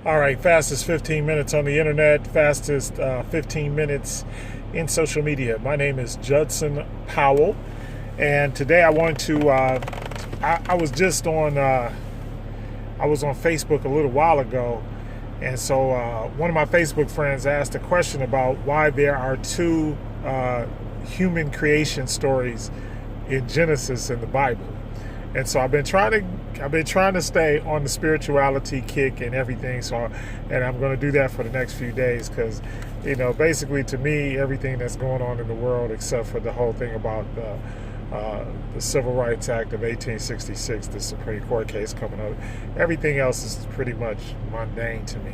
All right, fastest 15 minutes on the internet, fastest 15 minutes in social media. My name is Judson Powell, and today I want to. I was just on. I was on Facebook a little while ago, and so one of my Facebook friends asked a question about why there are two human creation stories in Genesis in the Bible. And so I've been trying to stay on the spirituality kick and everything. And I'm going to do that for the next few days because, basically to me, everything that's going on in the world, except for the whole thing about the Civil Rights Act of 1866, the Supreme Court case coming up, everything else is pretty much mundane to me.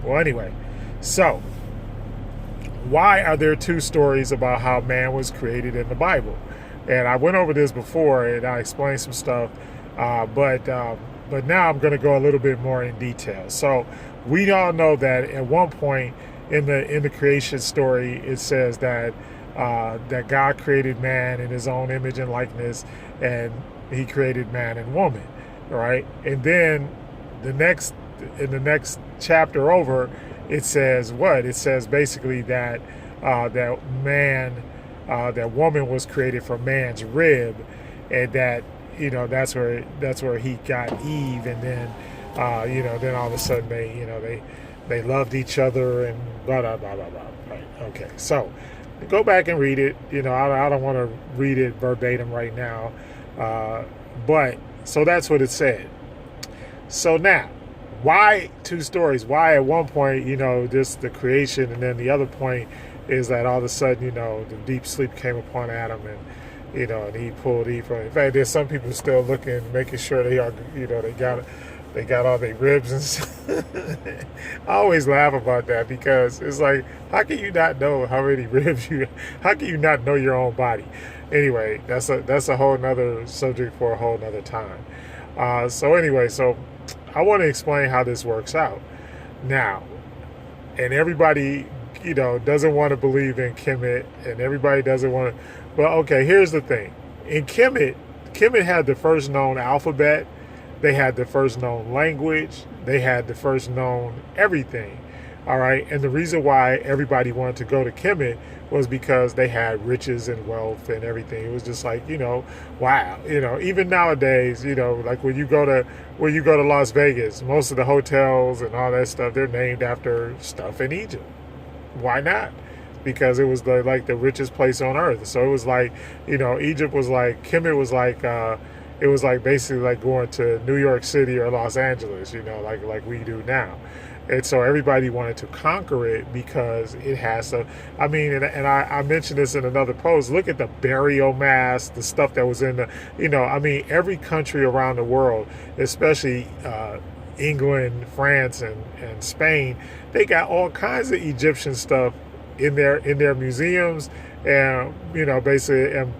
Well, anyway, so why are there two stories about how man was created in the Bible? And I went over this before and I explained some stuff, but now I'm going to go a little bit more in detail. So we all know that at one point in the creation story, it says that that God created man in His own image and likeness, and He created man and woman, right? And then in the next chapter over, it says what? It says basically that that man. That woman was created from man's rib, and that that's where he got Eve, and then then all of a sudden they loved each other and blah blah blah blah blah. Right? Okay, so go back and read it. I don't want to read it verbatim right now, but so that's what it said. So now, why two stories? Why at one point just the creation, and then the other point is that all of a sudden, the deep sleep came upon Adam, and and he pulled Eve from. In fact, there's some people still looking, making sure they are, they got all their ribs and stuff. I always laugh about that because it's like, how can you not know how many ribs you? How can you not know your own body? Anyway, that's a whole nother subject for a whole nother time. So I want to explain how this works out now, and everybody doesn't want to believe in Kemet, and everybody doesn't want to. Well, okay, here's the thing. In Kemet had the first known alphabet. They had the first known language. They had the first known everything. All right. And the reason why everybody wanted to go to Kemet was because they had riches and wealth and everything. It was just like, wow. Even nowadays, like when you go to Las Vegas, most of the hotels and all that stuff, they're named after stuff in Egypt. Why not? Because it was the richest place on earth. So it was like, Egypt was like, Kemet was like, it was like basically like going to New York City or Los Angeles, like we do now. And so everybody wanted to conquer it because it has to. I mean, and I mentioned this in another post. Look at the burial mass, the stuff that was in the, every country around the world, especially England, France, and Spain, they got all kinds of Egyptian stuff in their museums, and basically, and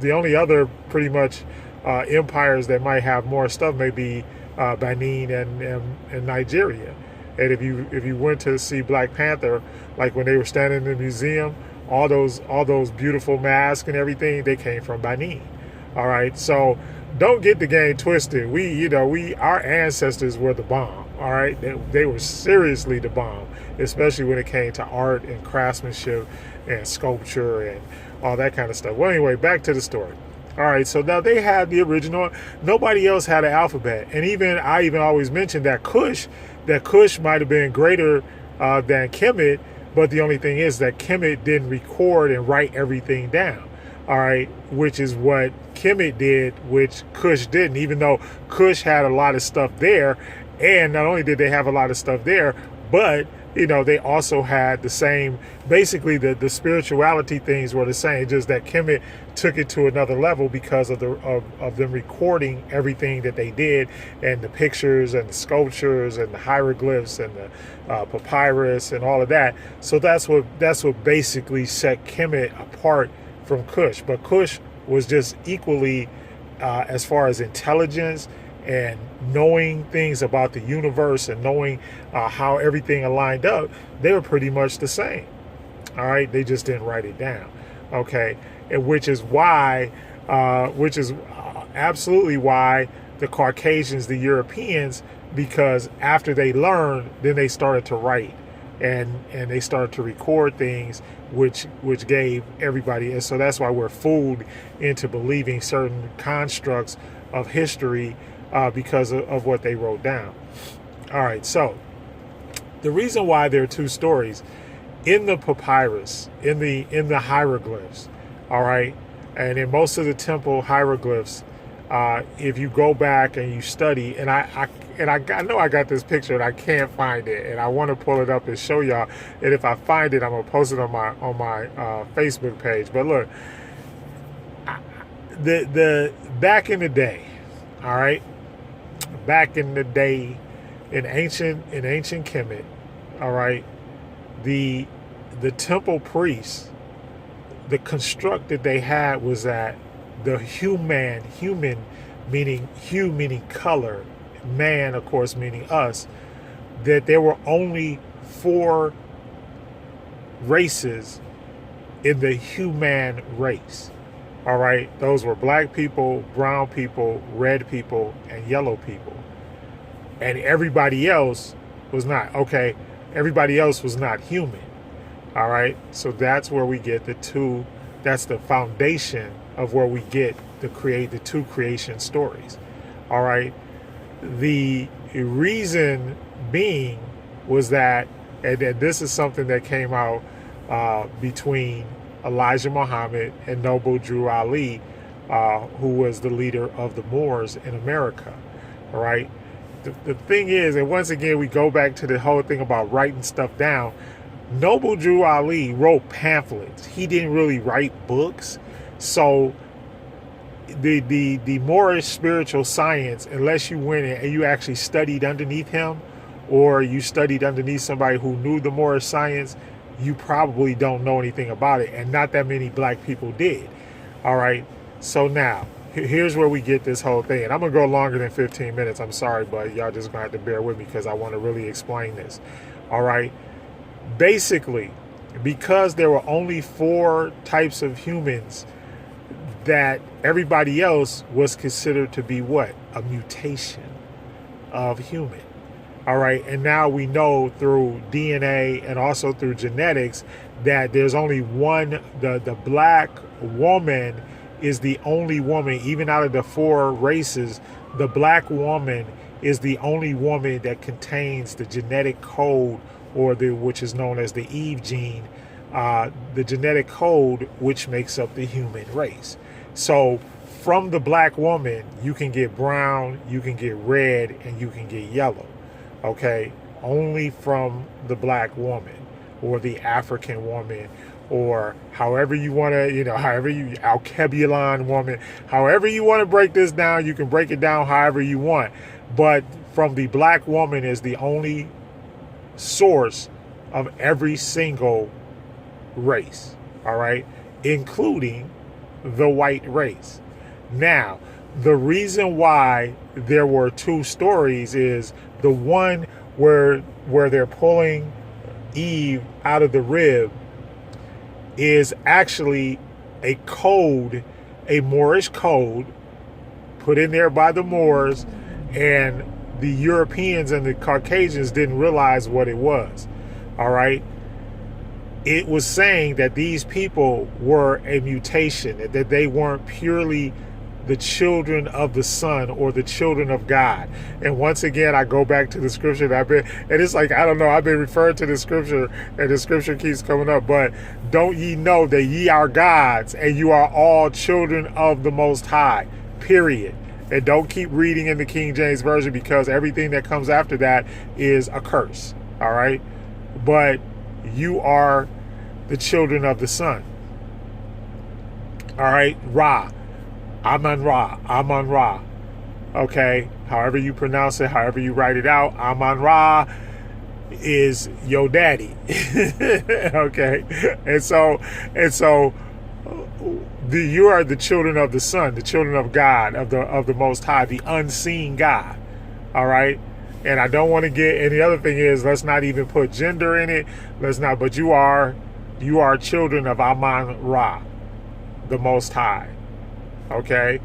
the only other pretty much empires that might have more stuff may be Benin and Nigeria. And if you went to see Black Panther, like when they were standing in the museum, all those beautiful masks and everything, they came from Benin. All right, so don't get the game twisted. Our ancestors were the bomb. All right, they were seriously the bomb, especially when it came to art and craftsmanship and sculpture and all that kind of stuff. Well, anyway, back to the story. All right, so now they had the original. Nobody else had an alphabet, and I always mentioned that Kush might have been greater than Kemet, but the only thing is that Kemet didn't record and write everything down. All right, which is what Kemet did, which Kush didn't, even though Kush had a lot of stuff there. And not only did they have a lot of stuff there, but, they also had the same, basically the spirituality things were the same, just that Kemet took it to another level because of them recording everything that they did, and the pictures and the sculptures and the hieroglyphs and the papyrus and all of that. So that's what basically set Kemet apart from Kush. But Kush was just equally, as far as intelligence and knowing things about the universe and knowing how everything aligned up, they were pretty much the same. All right, they just didn't write it down. Okay, and which is absolutely why the Caucasians, the Europeans, because after they learned, then they started to write, and they started to record things, which gave everybody. And so that's why we're fooled into believing certain constructs of history because of what they wrote down. All right, so the reason why there are two stories in the papyrus, in the hieroglyphs, all right, and in most of the temple hieroglyphs, if you go back and you study, and I know I got this picture and I can't find it, and I want to pull it up and show y'all. And if I find it, I'm gonna post it on my Facebook page. But look, the back in the day, all right, back in the day, in ancient Kemet, all right, the temple priests, the construct that they had was that the human meaning hue meaning color, man of course meaning us, that there were only 4 races in the human race. All right, those were black people, brown people, red people, and yellow people. And everybody else was not. Okay, everybody else was not human. All right, so that's where we get the two. That's the foundation of where we get to create the two creation stories. All right, the reason being was that, and this is something that came out between Elijah Muhammad and Noble Drew Ali, who was the leader of the Moors in America. All right, the thing is, and once again we go back to the whole thing about writing stuff down. Noble Drew Ali wrote pamphlets. He didn't really write books. So the Moorish spiritual science, unless you went in and you actually studied underneath him, or you studied underneath somebody who knew the Moorish science, you probably don't know anything about it. And not that many black people did. All right. So now, here's where we get this whole thing. And I'm going to go longer than 15 minutes. I'm sorry, but y'all just going to have to bear with me because I want to really explain this. All right. Basically, because there were only 4 types of humans, that everybody else was considered to be what? A mutation of human. All right. And now we know through DNA and also through genetics that there's only one, the black woman is the only woman, even out of the 4 races, the black woman is the only woman that contains the genetic code, or which is known as the Eve gene, the genetic code which makes up the human race. So from the black woman, you can get brown, you can get red, and you can get yellow. Okay, only from the black woman, or the African woman, or however you want to, however you, Alkebulan woman, however you want to break this down, you can break it down however you want. But from the black woman is the only source of every single race, all right, including the white race. Now, the reason why there were 2 stories is the one where they're pulling Eve out of the rib is actually a code, a Moorish code put in there by the Moors, and the Europeans and the Caucasians didn't realize what it was. All right. It was saying that these people were a mutation, that they weren't purely the children of the sun or the children of God. And once again, I go back to the scripture that and it's like, I don't know, I've been referring to the scripture and the scripture keeps coming up, but don't ye know that ye are gods and you are all children of the Most High, period. And don't keep reading in the King James Version, because everything that comes after that is a curse. All right. But you are the children of the sun. All right. Ra. Amun Ra. Amun Ra. Okay. However you pronounce it, however you write it out, Amun Ra is your daddy. Okay. And so you are the children of the Son, the children of God, of the Most High, the unseen God. All right. And I don't want to get, and the other thing is, let's not even put gender in it. Let's not, but you are children of Amun Ra, the Most High. Okay.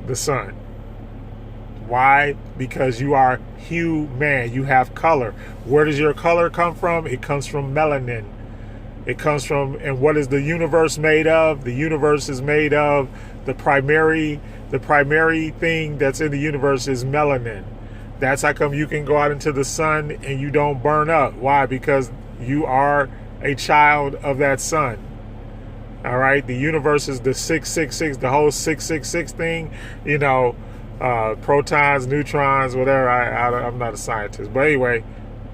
The Son. Why? Because you are human. You have color. Where does your color come from? It comes from melanin. It comes from, and what is the universe made of? The universe is made of the primary thing that's in the universe is melanin. That's how come you can go out into the sun and you don't burn up. Why? Because you are a child of that sun. All right. The universe is the 666, the whole 666 thing, protons, neutrons, whatever. I'm not a scientist, but anyway,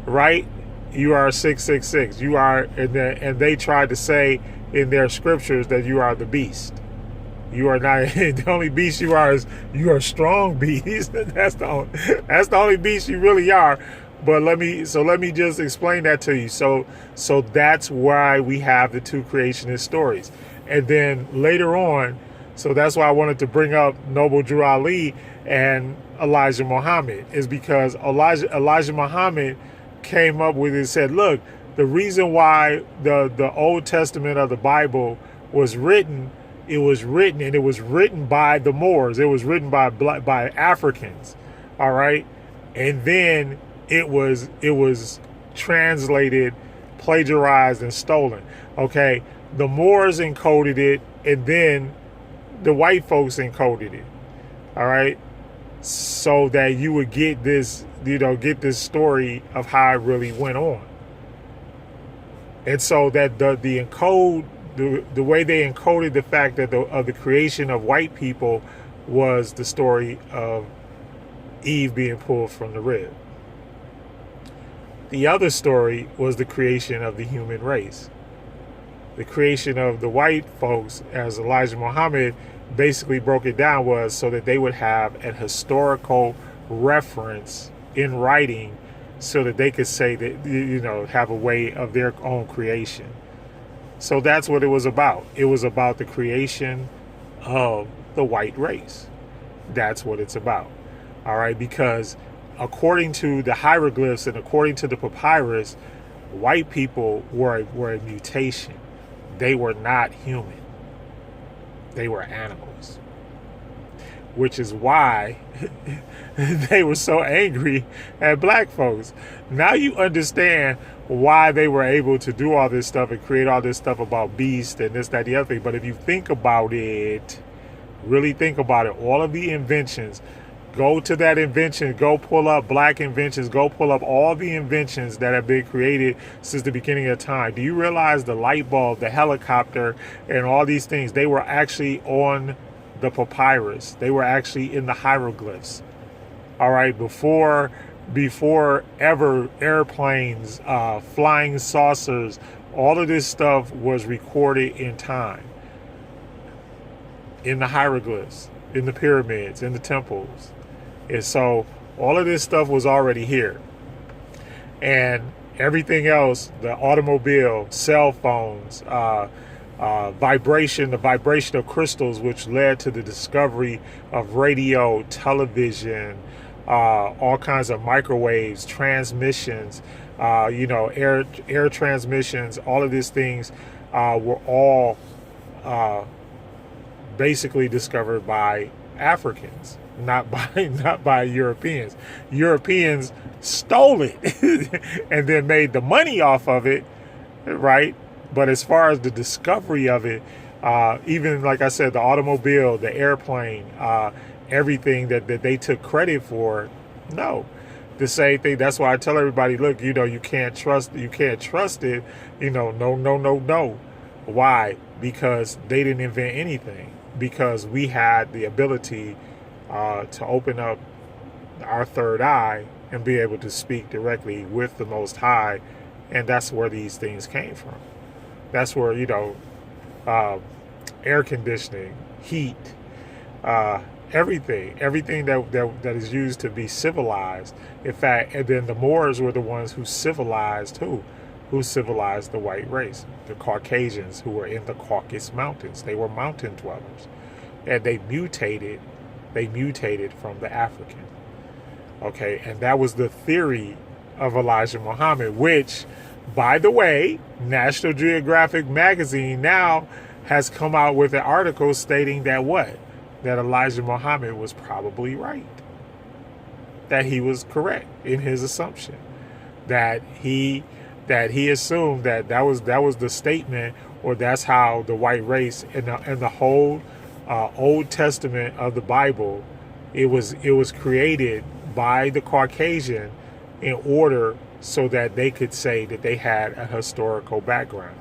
right? You are 666. You are, and they tried to say in their scriptures that you are the beast. You are not the only beast you are. Is you are a strong beast. That's the only beast you really are. But let me just explain that to you. So that's why we have the two creationist stories, and then later on. So that's why I wanted to bring up Noble Drew Ali and Elijah Muhammad, is because Elijah Muhammad came up with it and said, look, the reason why the Old Testament of the Bible was written, it was written by the Moors. It was written by Africans. All right. And then it was translated, plagiarized, and stolen. Okay. The Moors encoded it, and then the white folks encoded it. All right. So that you would get this, get this story of how it really went on. And so that the way they encoded the fact that of the creation of white people was the story of Eve being pulled from the rib. The other story was the creation of the human race. The creation of the white folks, as Elijah Muhammad basically broke it down, was so that they would have an historical reference in writing so that they could say that, have a way of their own creation. So that's what it was about. It was about the creation of the white race. That's what it's about. All right. Because according to the hieroglyphs and according to the papyrus, white people were a mutation. They were not human. They were animals, which is why they were so angry at black folks. Now you understand why they were able to do all this stuff and create all this stuff about beast and this, that, the other thing. But if you think about it, really think about it, all of the inventions, go to that invention, go pull up black inventions, go pull up all the inventions that have been created since the beginning of time. Do you realize the light bulb, the helicopter, and all these things, they were actually on the papyrus. They were actually in the hieroglyphs. All right, before ever airplanes, flying saucers, all of this stuff was recorded in time. In the hieroglyphs, in the pyramids, in the temples. And so all of this stuff was already here. And everything else, the automobile, cell phones, the vibration of crystals, which led to the discovery of radio, television, all kinds of microwaves, transmissions, air transmissions, all of these things were all basically discovered by Africans, not by Europeans. Europeans stole it and then made the money off of it, right? But as far as the discovery of it, even like I said, the automobile, the airplane, everything that they took credit for, no. The same thing. That's why I tell everybody, look, you can't trust it. No. Why? Because they didn't invent anything. Because we had the ability to open up our third eye and be able to speak directly with the Most High, and that's where these things came from. That's where air conditioning, heat, everything that is used to be civilized. In fact, and then the Moors were the ones who civilized who civilized the white race, the Caucasians who were in the Caucasus Mountains. They were mountain dwellers, and they mutated from the African. Okay, and that was the theory of Elijah Muhammad, which, by the way, National Geographic magazine now has come out with an article stating that Elijah Muhammad was probably right. that he was correct in his assumption, that he assumed that was the statement, or that's how the white race and the whole Old Testament of the Bible, it was created by the Caucasian in order so that they could say that they had a historical background,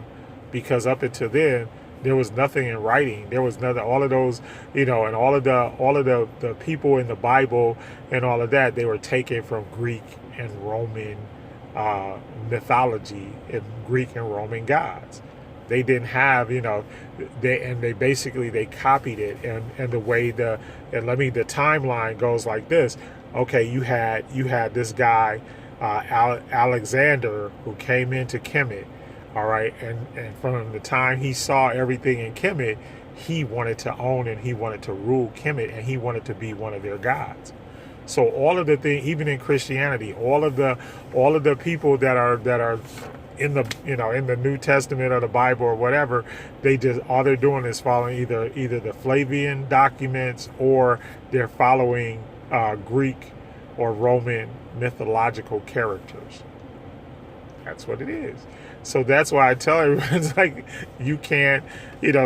because up until then there was nothing in writing. There was nothing. All of those, and all of the people in the Bible and all of that, they were taken from Greek and Roman mythology and Greek and Roman gods. They didn't have, they basically they copied it, and the way the timeline goes like this. Okay, you had this guy Alexander, who came into Kemet. All right, and from the time he saw everything in Kemet, he wanted to own and he wanted to rule Kemet, and he wanted to be one of their gods. So all of the things, even in Christianity, all of the people that are in the in the New Testament or the Bible or whatever, all they're doing is following either the Flavian documents, or they're following Greek or Roman mythological characters. That's what it is. So that's why I tell everyone, it's like, you can't,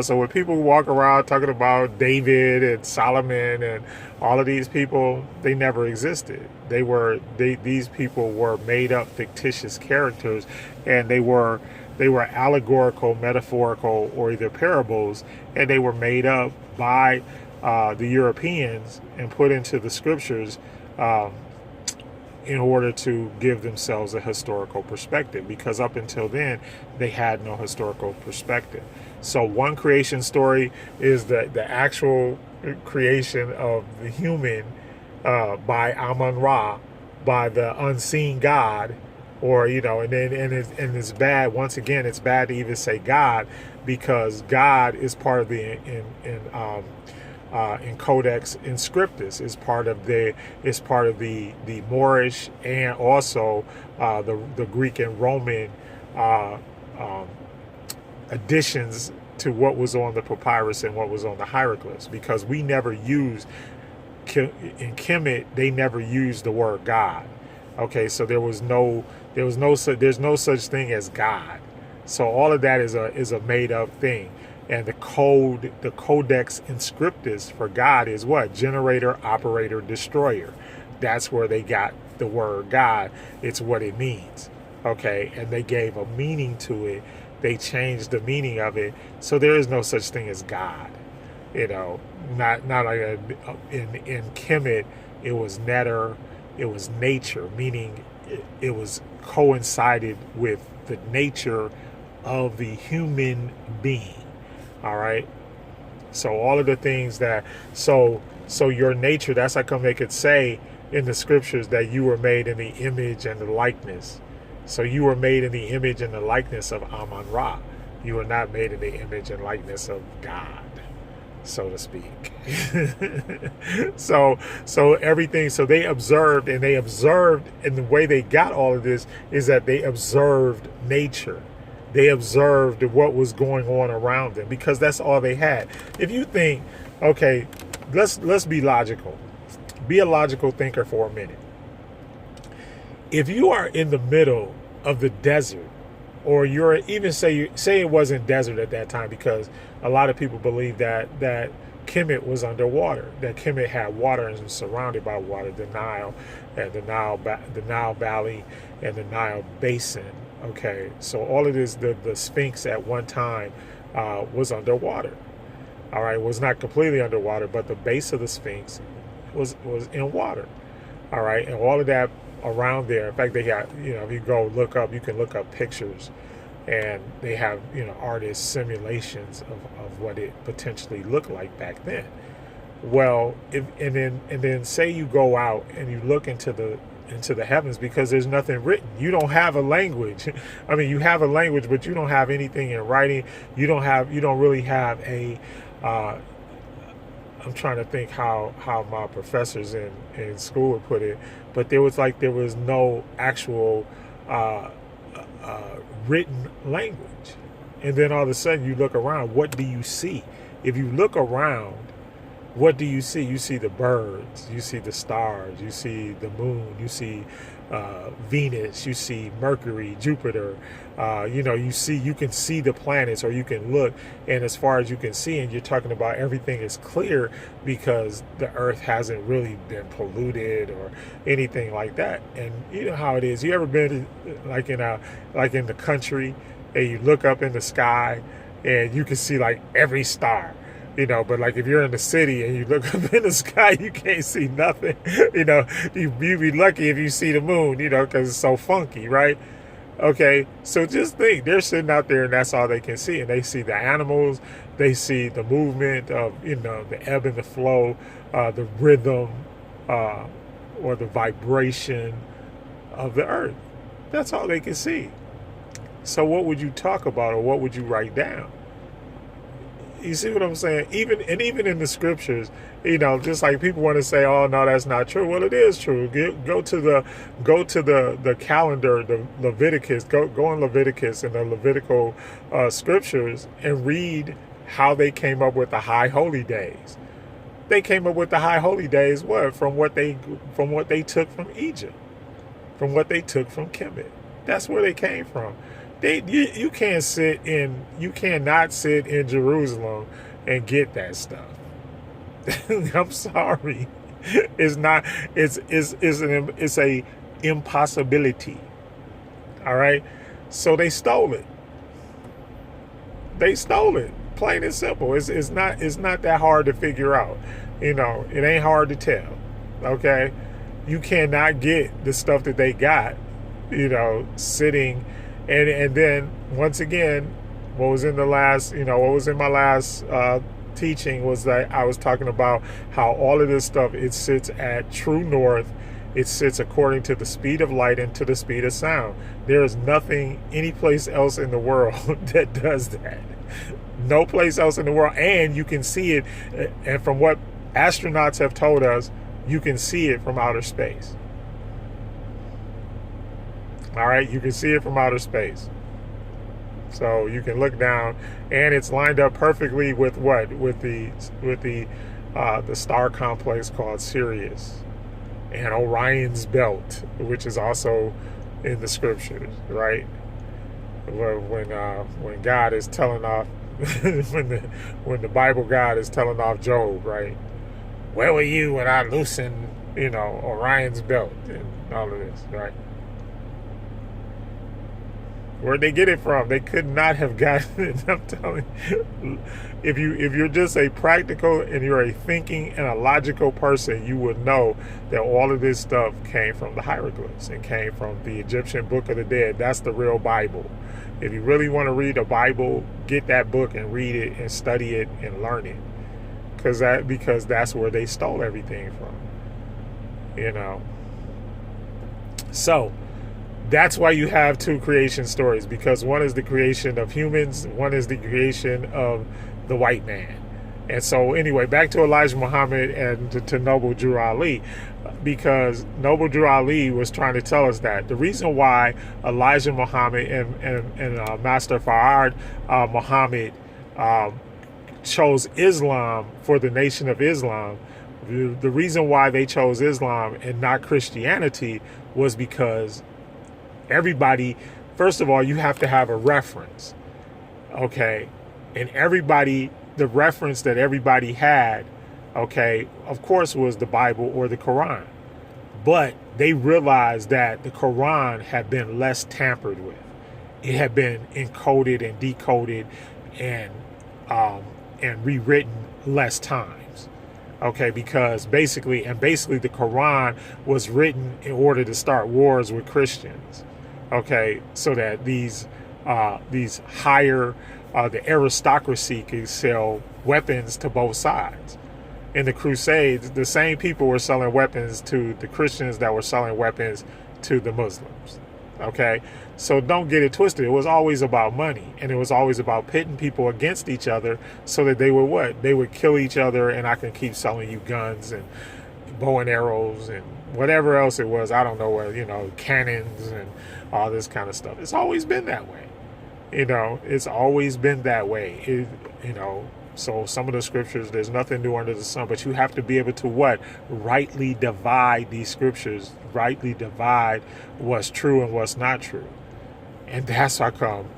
so when people walk around talking about David and Solomon and all of these people, they never existed. These people were made up fictitious characters, and they were allegorical, metaphorical, or either parables, and they were made up by the Europeans and put into the scriptures in order to give themselves a historical perspective, because up until then they had no historical perspective. So one creation story is the actual creation of the human by Amun-Ra, by the unseen God, or and it's bad. Once again, it's bad to even say God, because God is part of the in Codex Inscriptus, is part of the Moorish, and also the Greek and Roman additions to what was on the papyrus and what was on the hieroglyphs, because we never used in Kemet, they never used the word God. Okay, so there's no such thing as God. So all of that is a made up thing. And the Codex Inscriptus for God is what? Generator, operator, destroyer. That's where they got the word God. It's what it means. Okay, and they gave a meaning to it. They changed the meaning of it. So there is no such thing as God. Not like in Kemet, it was netter, it was nature, meaning it was coincided with the nature of the human being. All right. So all of the things so your nature, that's how come they could say in the scriptures that you were made in the image and the likeness. So you were made in the image and the likeness of Amun-Ra. You were not made in the image and likeness of God, so to speak. so everything, so they observed, and the way they got all of this is that they observed nature. They observed what was going on around them, because that's all they had. If you think, okay, let's be logical. Be a logical thinker for a minute. If you are in the middle of the desert, or you're even say it wasn't desert at that time, because a lot of people believe that Kemet was underwater, that Kemet had water and was surrounded by water, the Nile and the Nile Valley and the Nile Basin. Okay, so all of this, the Sphinx at one time was underwater. All right, was not completely underwater, but the base of the Sphinx was in water. All right, and all of that around there. In fact, they got, if you go look up, you can look up pictures, and they have, artist simulations of what it potentially looked like back then. Well, and then say you go out and you look into the heavens, because there's nothing written. You don't have a language. I mean, you have a language, but you don't have anything in writing. You don't really have a I'm trying to think how my professors in school would put it, but there was no actual written language. And then all of a sudden you look around, what do you see? If you look around, what do you see? You see the birds, you see the stars, you see the moon, you see Venus, you see Mercury, Jupiter. You can see the planets, or you can look, and as far as you can see, and you're talking about everything is clear because the earth hasn't really been polluted or anything like that. And you know how it is. You ever been like in the country, and you look up in the sky and you can see like every star? But like if you're in the city and you look up in the sky, you can't see nothing. You be lucky if you see the moon, because it's so funky, right? Okay, so just think, they're sitting out there and that's all they can see. And they see the animals, they see the movement of, the ebb and the flow, the rhythm, or the vibration of the earth. That's all they can see. So what would you talk about, or what would you write down? You see what I'm saying? Even in the scriptures, just like people want to say, "Oh no, that's not true." Well, it is true. Go to the calendar, the Leviticus. Go in Leviticus and the Levitical scriptures and read how they came up with the high holy days. They came up with the high holy days from what they took from Egypt, from what they took from Kemetic. That's where they came from. You cannot sit in Jerusalem and get that stuff. I'm sorry. It's not. It's a impossibility. All right. So they stole it. They stole it. Plain and simple. It's not that hard to figure out. It ain't hard to tell. Okay. You cannot get the stuff that they got. Sitting. And then once again, what was in my last teaching was that I was talking about how all of this stuff, it sits at true north. It sits according to the speed of light and to the speed of sound. There is nothing any place else in the world that does that. No place else in the world. And you can see it. And from what astronauts have told us, you can see it from outer space. All right, you can see it from outer space. So you can look down, and it's lined up perfectly with what? With the star complex called Sirius, and Orion's belt, which is also in the scriptures, right? When God is telling off, when the Bible God is telling off Job, right? Where were you when I loosened, Orion's belt and all of this, right? Where'd they get it from? They could not have gotten it. I'm telling you, if you're just a practical and you're a thinking and a logical person, you would know that all of this stuff came from the hieroglyphs and came from the Egyptian Book of the Dead. That's the real Bible. If you really want to read the Bible, get that book and read it and study it and learn it, because that's where they stole everything from. So. That's why you have two creation stories, because one is the creation of humans, one is the creation of the white man. And so anyway, back to Elijah Muhammad and to Noble Drew Ali, because Noble Drew Ali was trying to tell us that the reason why Elijah Muhammad and Master Fard Muhammad chose Islam for the Nation of Islam, the reason why they chose Islam and not Christianity was because everybody, first of all, you have to have a reference, okay? And the reference that everybody had, okay, of course, was the Bible or the Quran. But they realized that the Quran had been less tampered with. It had been encoded and decoded and rewritten less times. Okay, because basically the Quran was written in order to start wars with Christians. Okay, so that these higher, the aristocracy could sell weapons to both sides. In the Crusades, the same people were selling weapons to the Christians that were selling weapons to the Muslims. Okay, so don't get it twisted. It was always about money, and it was always about pitting people against each other so that they would what? They would kill each other, and I can keep selling you guns and bow and arrows and whatever else it was. I don't know what, cannons and all this kind of stuff. It's always been that way. It's always been that way. So some of the scriptures, there's nothing new under the sun, but you have to be able to what? Rightly divide these scriptures, rightly divide what's true and what's not true. And that's how come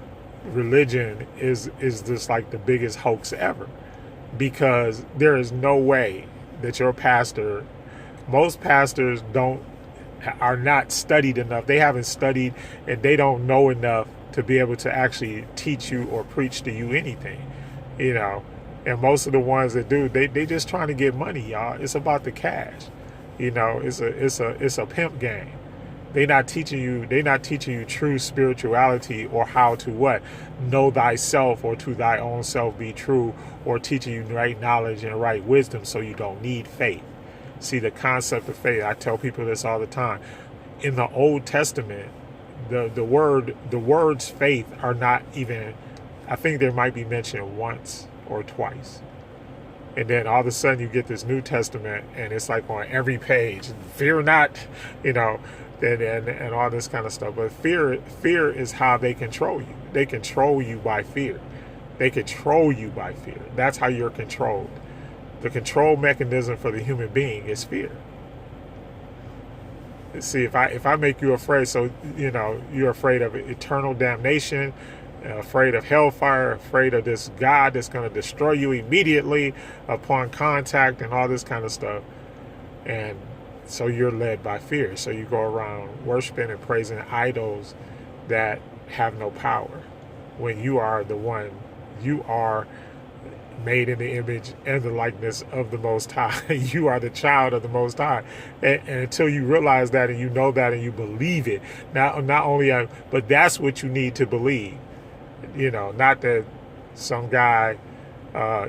religion is just like the biggest hoax ever. Because there is no way that your pastor, most pastors are not studied enough. They haven't studied and they don't know enough to be able to actually teach you or preach to you anything, you know. And most of the ones that do, they just trying to get money, y'all. It's about the cash, you know. It's a pimp game. They're not teaching you true spirituality, or how to what? Know thyself, or to thy own self be true, or teaching you right knowledge and right wisdom so you don't need faith. See, the concept of faith, I tell people this all the time. In the Old Testament, the words faith are not even, I think there might be mentioned once or twice. And then all of a sudden you get this New Testament and it's like on every page, fear not, you know, and all this kind of stuff. But fear is how they control you. They control you by fear. They control you by fear. That's how you're controlled. The control mechanism for the human being is fear. See, if I make you afraid, so you know you're afraid of eternal damnation, afraid of hellfire, afraid of this God that's going to destroy you immediately upon contact and all this kind of stuff. And so you're led by fear. So you go around worshiping and praising idols that have no power, when you are the one, you are made in the image and the likeness of the Most High. You are the child of the Most High. And until you realize that and you know that and you believe it, not only, but that's what you need to believe. You know, not that some guy,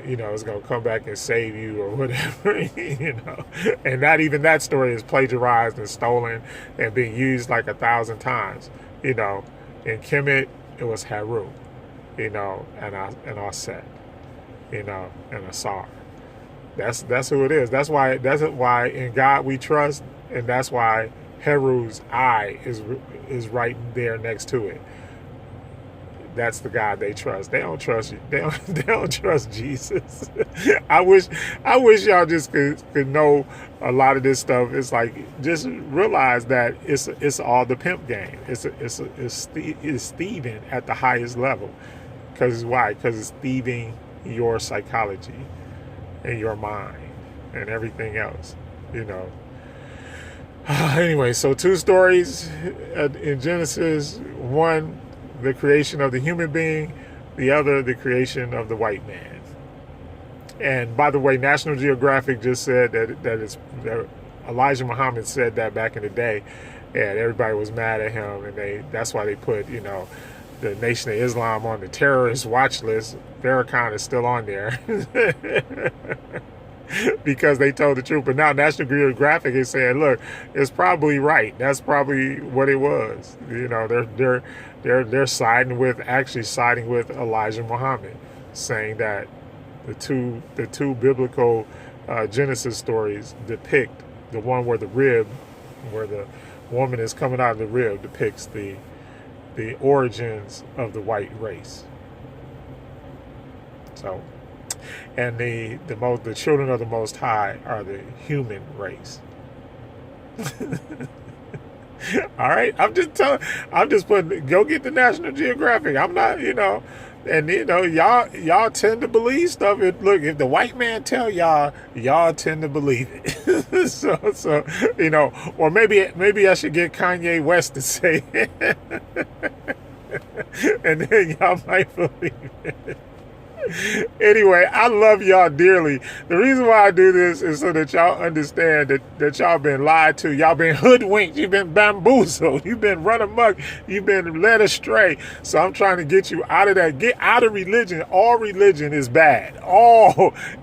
you know, is going to come back and save you or whatever, you know. And not even that story is plagiarized and stolen and being used like 1,000 times. You know, in Kemetic, it was Haru, you know, and Aset, you know, and Asar. That's who it is. That's why in God we trust, and that's why Haru's eye is right there next to it. That's the God they trust. They don't trust you. They don't trust Jesus. I wish y'all just could know a lot of this stuff. It's like, just realize that it's all the pimp game. It's thieving at the highest level. Because why? Because it's thieving your psychology and your mind and everything else. You know. Anyway, so 2 stories in Genesis. One, the creation of the human being, the other, the creation of the white man. And by the way, National Geographic just said that Elijah Muhammad said that back in the day, and everybody was mad at him, and that's why they put, you know, the Nation of Islam on the terrorist watch list. Farrakhan is still on there because they told the truth. But now National Geographic is saying, look, it's probably right. That's probably what it was. You know, they're siding with Elijah Muhammad, saying that the two biblical Genesis stories depict, the one where the woman is coming out of the rib, depicts the origins of the white race. So, and the children of the Most High are the human race. All right, I'm just putting, go get the National Geographic. I'm not, you know, and you know, y'all tend to believe stuff. Look, if the white man tell y'all tend to believe it. so you know, or maybe I should get Kanye West to say it. And then y'all might believe it. Anyway, I love y'all dearly. The reason why I do this is so that y'all understand that y'all been lied to. Y'all been hoodwinked. You've been bamboozled. You've been run amok. You've been led astray. So I'm trying to get you out of that. Get out of religion. All religion is bad.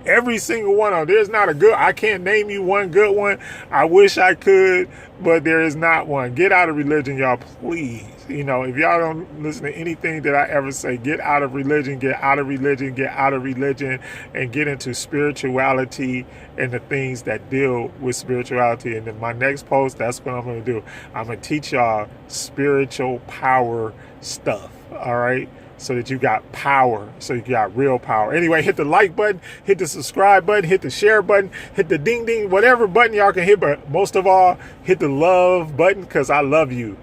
Every single one of them. There's not a good, I can't name you one good one. I wish I could, but there is not one. Get out of religion, y'all, please. You know, if y'all don't listen to anything that I ever say, get out of religion, get out of religion, get out of religion, and get into spirituality and the things that deal with spirituality. And then my next post, that's what I'm going to do. I'm going to teach y'all spiritual power stuff. All right. so that you got power, so you got real power. Anyway, hit the like button, hit the subscribe button, hit the share button, hit the ding ding, whatever button y'all can hit, but most of all, hit the love button, because I love you.